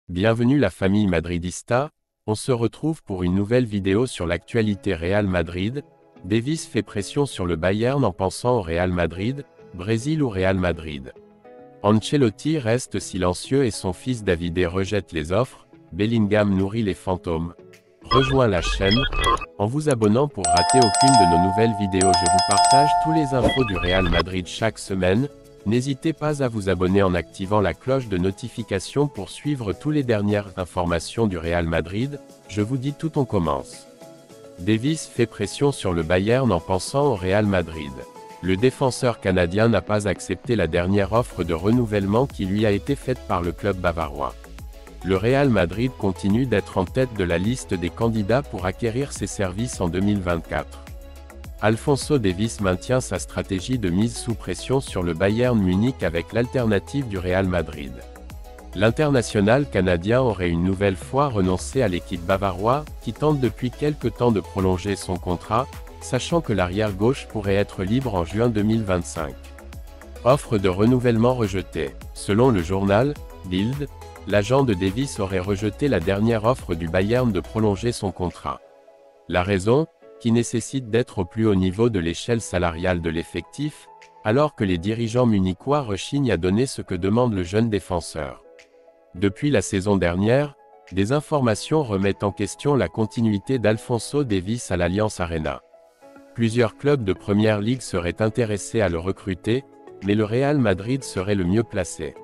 Bienvenue la famille madridista, on se retrouve pour une nouvelle vidéo sur l'actualité Real Madrid. Davis fait pression sur le Bayern en pensant au Real Madrid, Brésil ou Real Madrid. Ancelotti reste silencieux et son fils Davide rejette les offres, Bellingham nourrit les fantômes. Rejoins la chaîne, en vous abonnant pour rater aucune de nos nouvelles vidéos. Je vous partage tous les infos du Real Madrid chaque semaine. N'hésitez pas à vous abonner en activant la cloche de notification pour suivre toutes les dernières informations du Real Madrid. Je vous dis tout, on commence. Davis fait pression sur le Bayern en pensant au Real Madrid. Le défenseur canadien n'a pas accepté la dernière offre de renouvellement qui lui a été faite par le club bavarois. Le Real Madrid continue d'être en tête de la liste des candidats pour acquérir ses services en 2024. Alphonso Davies maintient sa stratégie de mise sous pression sur le Bayern Munich avec l'alternative du Real Madrid. L'international canadien aurait une nouvelle fois renoncé à l'équipe bavaroise, qui tente depuis quelque temps de prolonger son contrat, sachant que l'arrière-gauche pourrait être libre en juin 2025. Offre de renouvellement rejetée. Selon le journal Bild, l'agent de Davies aurait rejeté la dernière offre du Bayern de prolonger son contrat. La raison, qui nécessite d'être au plus haut niveau de l'échelle salariale de l'effectif, alors que les dirigeants munichois rechignent à donner ce que demande le jeune défenseur. Depuis la saison dernière, des informations remettent en question la continuité d'Alphonso Davies à l'Allianz Arena. Plusieurs clubs de Première Ligue seraient intéressés à le recruter, mais le Real Madrid serait le mieux placé.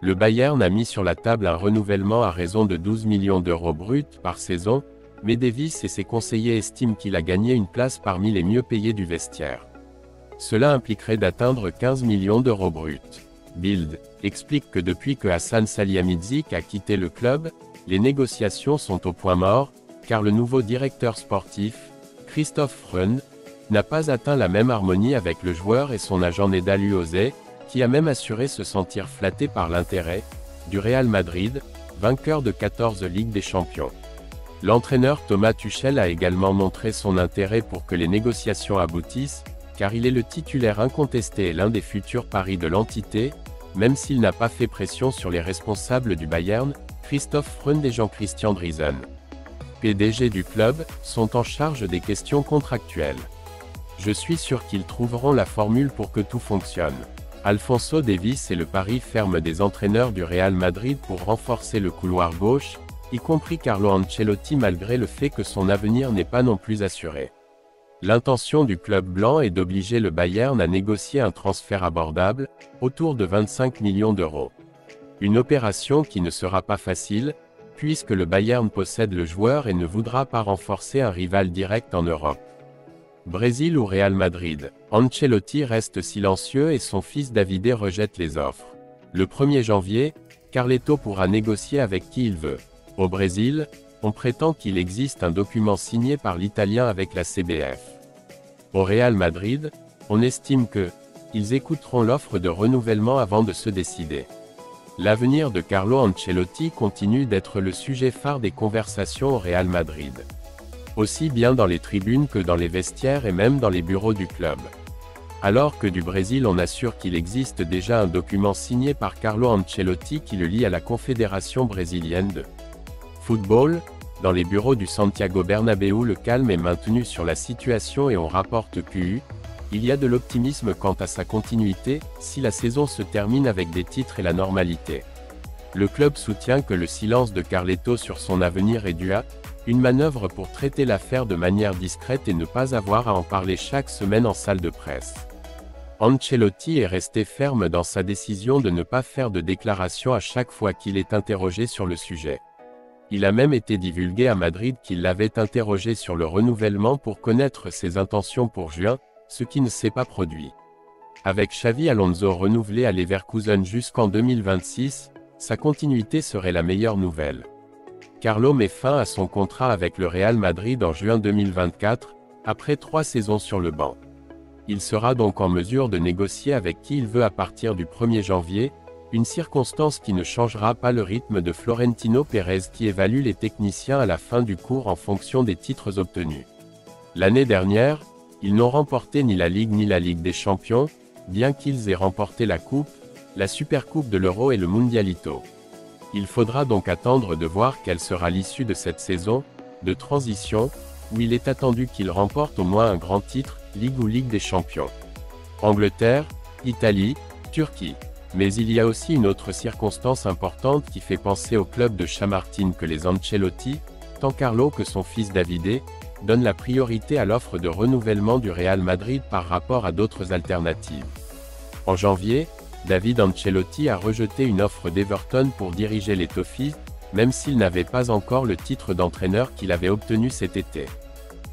Le Bayern a mis sur la table un renouvellement à raison de 12 millions d'euros bruts par saison, mais Davies et ses conseillers estiment qu'il a gagné une place parmi les mieux payés du vestiaire. Cela impliquerait d'atteindre 15 millions d'euros bruts. Bild explique que depuis que Hassan Salihamidzic a quitté le club, les négociations sont au point mort, car le nouveau directeur sportif, Christophe Freund, n'a pas atteint la même harmonie avec le joueur et son agent Nedal Uozé, qui a même assuré se sentir flatté par l'intérêt du Real Madrid, vainqueur de 14 Ligues des Champions. L'entraîneur Thomas Tuchel a également montré son intérêt pour que les négociations aboutissent, car il est le titulaire incontesté et l'un des futurs paris de l'entité, même s'il n'a pas fait pression sur les responsables du Bayern, Christophe Freund et Jean-Christian Driesen, PDG du club, sont en charge des questions contractuelles. Je suis sûr qu'ils trouveront la formule pour que tout fonctionne. Alphonso Davies est le pari ferme des entraîneurs du Real Madrid pour renforcer le couloir gauche, y compris Carlo Ancelotti, malgré le fait que son avenir n'est pas non plus assuré. L'intention du club blanc est d'obliger le Bayern à négocier un transfert abordable, autour de 25 millions d'euros. Une opération qui ne sera pas facile, puisque le Bayern possède le joueur et ne voudra pas renforcer un rival direct en Europe. Brésil ou Real Madrid, Ancelotti reste silencieux et son fils Davide rejette les offres. Le 1er janvier, Carleto pourra négocier avec qui il veut. Au Brésil, on prétend qu'il existe un document signé par l'Italien avec la CBF. Au Real Madrid, on estime qu'ils écouteront l'offre de renouvellement avant de se décider. L'avenir de Carlo Ancelotti continue d'être le sujet phare des conversations au Real Madrid. Aussi bien dans les tribunes que dans les vestiaires et même dans les bureaux du club. Alors que du Brésil on assure qu'il existe déjà un document signé par Carlo Ancelotti qui le lie à la Confédération brésilienne de football, dans les bureaux du Santiago Bernabéu le calme est maintenu sur la situation et on rapporte qu'il y a de l'optimisme quant à sa continuité, si la saison se termine avec des titres et la normalité. Le club soutient que le silence de Carleto sur son avenir est dû à une manœuvre pour traiter l'affaire de manière discrète et ne pas avoir à en parler chaque semaine en salle de presse. Ancelotti est resté ferme dans sa décision de ne pas faire de déclaration à chaque fois qu'il est interrogé sur le sujet. Il a même été divulgué à Madrid qu'il l'avait interrogé sur le renouvellement pour connaître ses intentions pour juin, ce qui ne s'est pas produit. Avec Xavi Alonso renouvelé à Leverkusen jusqu'en 2026, sa continuité serait la meilleure nouvelle. Carlo met fin à son contrat avec le Real Madrid en juin 2024, après 3 saisons sur le banc. Il sera donc en mesure de négocier avec qui il veut à partir du 1er janvier, une circonstance qui ne changera pas le rythme de Florentino Pérez qui évalue les techniciens à la fin du cours en fonction des titres obtenus. L'année dernière, ils n'ont remporté ni la Ligue ni la Ligue des Champions, bien qu'ils aient remporté la Coupe, la Supercoupe de l'Euro et le Mundialito. Il faudra donc attendre de voir quelle sera l'issue de cette saison de transition, où il est attendu qu'il remporte au moins un grand titre, Ligue ou Ligue des Champions. Angleterre, Italie, Turquie. Mais il y a aussi une autre circonstance importante qui fait penser au club de Chamartin que les Ancelotti, tant Carlo que son fils Davide, donnent la priorité à l'offre de renouvellement du Real Madrid par rapport à d'autres alternatives. En janvier, David Ancelotti a rejeté une offre d'Everton pour diriger les Toffees, même s'il n'avait pas encore le titre d'entraîneur qu'il avait obtenu cet été.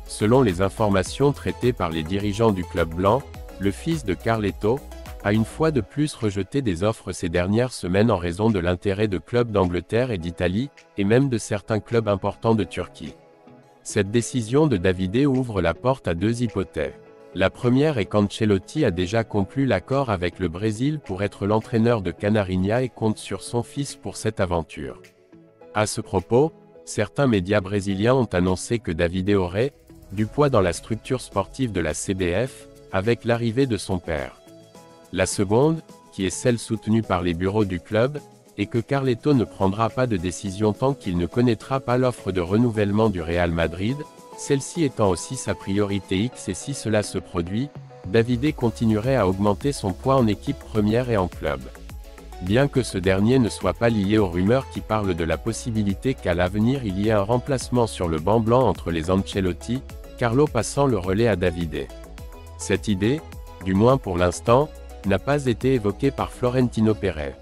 Selon les informations traitées par les dirigeants du club blanc, le fils de Carleto a une fois de plus rejeté des offres ces dernières semaines en raison de l'intérêt de clubs d'Angleterre et d'Italie, et même de certains clubs importants de Turquie. Cette décision de Davide ouvre la porte à deux hypothèses. La première est qu'Ancelotti a déjà conclu l'accord avec le Brésil pour être l'entraîneur de Canarinha et compte sur son fils pour cette aventure. À ce propos, certains médias brésiliens ont annoncé que Davide aurait du poids dans la structure sportive de la CBF, avec l'arrivée de son père. La seconde, qui est celle soutenue par les bureaux du club, est que Carleto ne prendra pas de décision tant qu'il ne connaîtra pas l'offre de renouvellement du Real Madrid, celle-ci étant aussi sa priorité X, et si cela se produit, Davide continuerait à augmenter son poids en équipe première et en club. Bien que ce dernier ne soit pas lié aux rumeurs qui parlent de la possibilité qu'à l'avenir il y ait un remplacement sur le banc blanc entre les Ancelotti, Carlo passant le relais à Davide. Cette idée, du moins pour l'instant, n'a pas été évoquée par Florentino Pérez.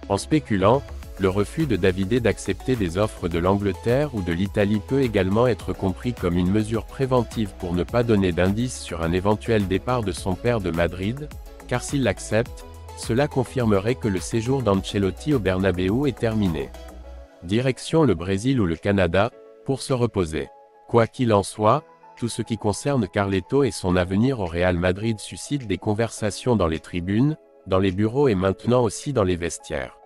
En spéculant, le refus de Davide d'accepter des offres de l'Angleterre ou de l'Italie peut également être compris comme une mesure préventive pour ne pas donner d'indices sur un éventuel départ de son père de Madrid, car s'il l'accepte, cela confirmerait que le séjour d'Ancelotti au Bernabéu est terminé. Direction le Brésil ou le Canada, pour se reposer. Quoi qu'il en soit, tout ce qui concerne Carleto et son avenir au Real Madrid suscite des conversations dans les tribunes, dans les bureaux et maintenant aussi dans les vestiaires.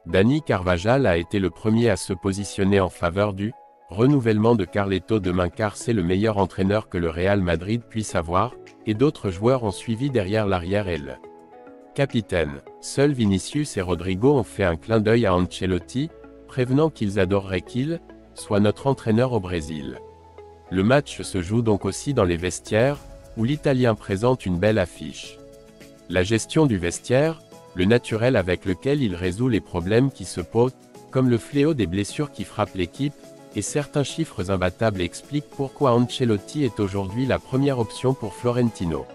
Dani Carvajal a été le premier à se positionner en faveur du renouvellement de Carleto demain car c'est le meilleur entraîneur que le Real Madrid puisse avoir, et d'autres joueurs ont suivi derrière l'arrière et le capitaine. Seuls Vinicius et Rodrigo ont fait un clin d'œil à Ancelotti, prévenant qu'ils adoreraient qu'il soit notre entraîneur au Brésil. Le match se joue donc aussi dans les vestiaires, où l'Italien présente une belle affiche. La gestion du vestiaire, le naturel avec lequel il résout les problèmes qui se posent, comme le fléau des blessures qui frappent l'équipe, et certains chiffres imbattables expliquent pourquoi Ancelotti est aujourd'hui la première option pour Florentino.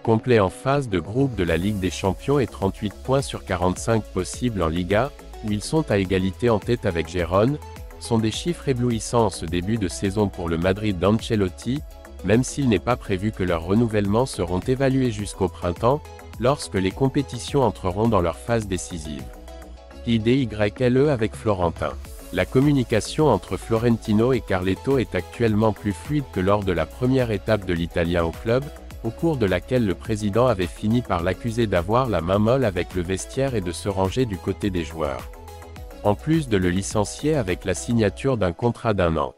Complet en phase de groupe de la Ligue des Champions et 38 points sur 45 possibles en Liga, où ils sont à égalité en tête avec Gérone, sont des chiffres éblouissants en ce début de saison pour le Madrid d'Ancelotti, même s'il n'est pas prévu que leurs renouvellements seront évalués jusqu'au printemps, lorsque les compétitions entreront dans leur phase décisive. IDYLE avec Florentin. La communication entre Florentino et Carleto est actuellement plus fluide que lors de la première étape de l'Italien au club, au cours de laquelle le président avait fini par l'accuser d'avoir la main molle avec le vestiaire et de se ranger du côté des joueurs. En plus de le licencier avec la signature d'un contrat d'1 an.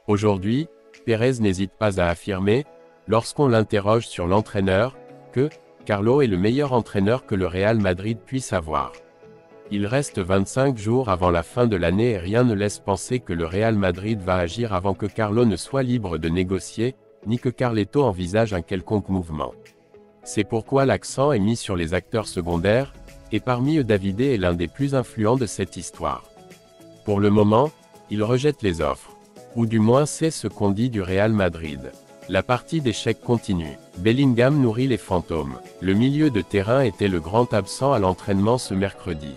Aujourd'hui, Pérez n'hésite pas à affirmer, lorsqu'on l'interroge sur l'entraîneur, que Carlo est le meilleur entraîneur que le Real Madrid puisse avoir. Il reste 25 jours avant la fin de l'année et rien ne laisse penser que le Real Madrid va agir avant que Carlo ne soit libre de négocier, ni que Carleto envisage un quelconque mouvement. C'est pourquoi l'accent est mis sur les acteurs secondaires, et parmi eux Davide est l'un des plus influents de cette histoire. Pour le moment, il rejette les offres. Ou du moins c'est ce qu'on dit du Real Madrid. La partie d'échecs continue. Bellingham nourrit les fantômes. Le milieu de terrain était le grand absent à l'entraînement ce mercredi.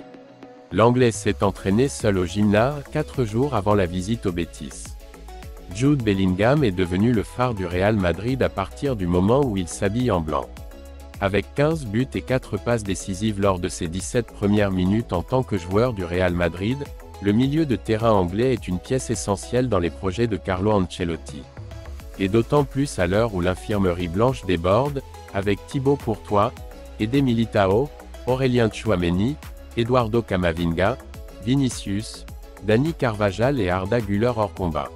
L'Anglais s'est entraîné seul au gymnase 4 jours avant la visite au Betis. Jude Bellingham est devenu le phare du Real Madrid à partir du moment où il s'habille en blanc. Avec 15 buts et 4 passes décisives lors de ses 17 premières minutes en tant que joueur du Real Madrid, le milieu de terrain anglais est une pièce essentielle dans les projets de Carlo Ancelotti. Et d'autant plus à l'heure où l'infirmerie blanche déborde, avec Thibaut Courtois, Eder Militao, Aurélien Tchouaméni, Eduardo Camavinga, Vinicius, Dani Carvajal et Arda Güler hors combat.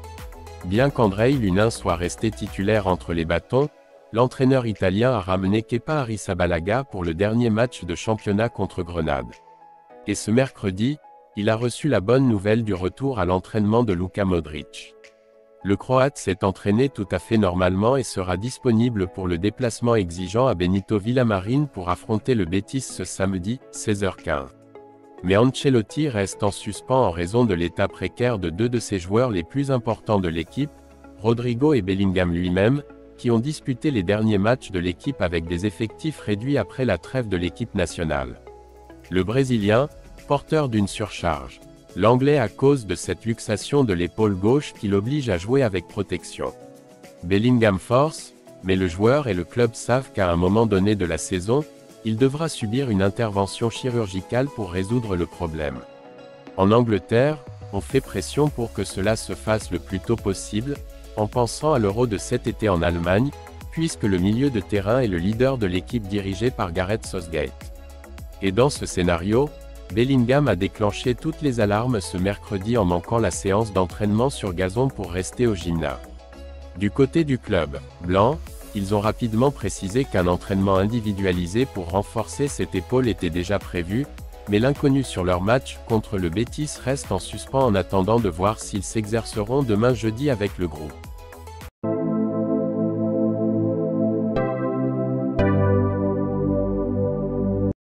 Bien qu'Andrei Lunin soit resté titulaire entre les bâtons, l'entraîneur italien a ramené Kepa Arrizabalaga pour le dernier match de championnat contre Grenade. Et ce mercredi, il a reçu la bonne nouvelle du retour à l'entraînement de Luka Modric. Le Croate s'est entraîné tout à fait normalement et sera disponible pour le déplacement exigeant à Benito Villamarín pour affronter le Betis ce samedi, 16h15. Mais Ancelotti reste en suspens en raison de l'état précaire de deux de ses joueurs les plus importants de l'équipe, Rodrigo et Bellingham lui-même, qui ont disputé les derniers matchs de l'équipe avec des effectifs réduits après la trêve de l'équipe nationale. Le Brésilien, porteur d'une surcharge. L'Anglais à cause de cette luxation de l'épaule gauche qui l'oblige à jouer avec protection. Bellingham force, mais le joueur et le club savent qu'à un moment donné de la saison, il devra subir une intervention chirurgicale pour résoudre le problème. En Angleterre, on fait pression pour que cela se fasse le plus tôt possible, en pensant à l'Euro de cet été en Allemagne, puisque le milieu de terrain est le leader de l'équipe dirigée par Gareth Southgate. Et dans ce scénario, Bellingham a déclenché toutes les alarmes ce mercredi en manquant la séance d'entraînement sur gazon pour rester au gymnase. Du côté du club blanc, ils ont rapidement précisé qu'un entraînement individualisé pour renforcer cette épaule était déjà prévu, mais l'inconnu sur leur match contre le Betis reste en suspens en attendant de voir s'ils s'exerceront demain jeudi avec le groupe.